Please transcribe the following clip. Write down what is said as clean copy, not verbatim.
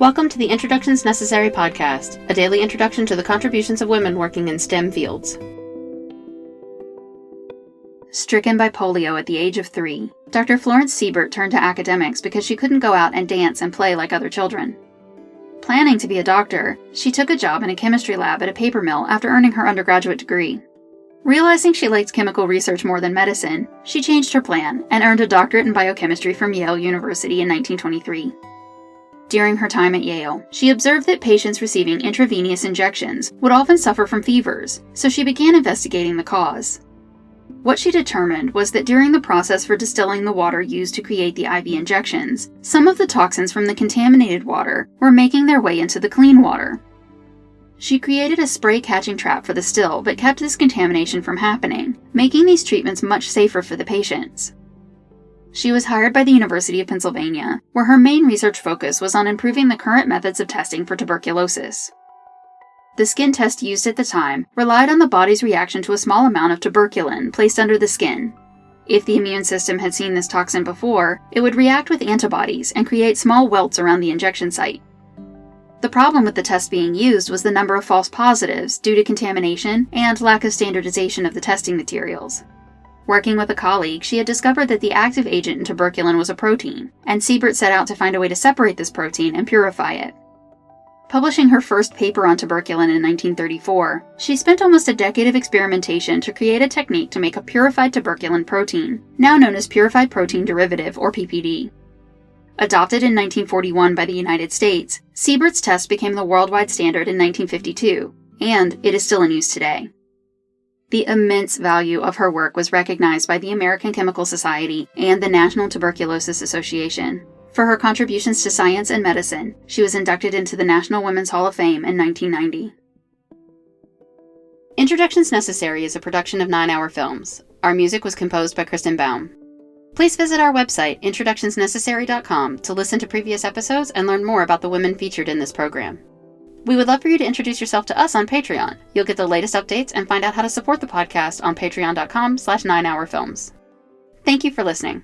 Welcome to the Introductions Necessary podcast, a daily introduction to the contributions of women working in STEM fields. Stricken by polio at the age of 3, Dr. Florence Seibert turned to academics because she couldn't go out and dance and play like other children. Planning to be a doctor, she took a job in a chemistry lab at a paper mill after earning her undergraduate degree. Realizing she liked chemical research more than medicine, she changed her plan and earned a doctorate in biochemistry from Yale University in 1923. During her time at Yale, she observed that patients receiving intravenous injections would often suffer from fevers, so she began investigating the cause. What she determined was that during the process for distilling the water used to create the IV injections, some of the toxins from the contaminated water were making their way into the clean water. She created a spray catching trap for the still but kept this contamination from happening, making these treatments much safer for the patients. She was hired by the University of Pennsylvania, where her main research focus was on improving the current methods of testing for tuberculosis. The skin test used at the time relied on the body's reaction to a small amount of tuberculin placed under the skin. If the immune system had seen this toxin before, it would react with antibodies and create small welts around the injection site. The problem with the test being used was the number of false positives due to contamination and lack of standardization of the testing materials. Working with a colleague, she had discovered that the active agent in tuberculin was a protein, and Seibert set out to find a way to separate this protein and purify it. Publishing her first paper on tuberculin in 1934, she spent almost a decade of experimentation to create a technique to make a purified tuberculin protein, now known as purified protein derivative or PPD. Adopted in 1941 by the United States, Seibert's test became the worldwide standard in 1952, and it is still in use today. The immense value of her work was recognized by the American Chemical Society and the National Tuberculosis Association. For her contributions to science and medicine, she was inducted into the National Women's Hall of Fame in 1990. Introductions Necessary is a production of 9 Hour Films. Our music was composed by Kristen Baum. Please visit our website, introductionsnecessary.com, to listen to previous episodes and learn more about the women featured in this program. We would love for you to introduce yourself to us on Patreon. You'll get the latest updates and find out how to support the podcast on patreon.com/9hourfilms. Thank you for listening.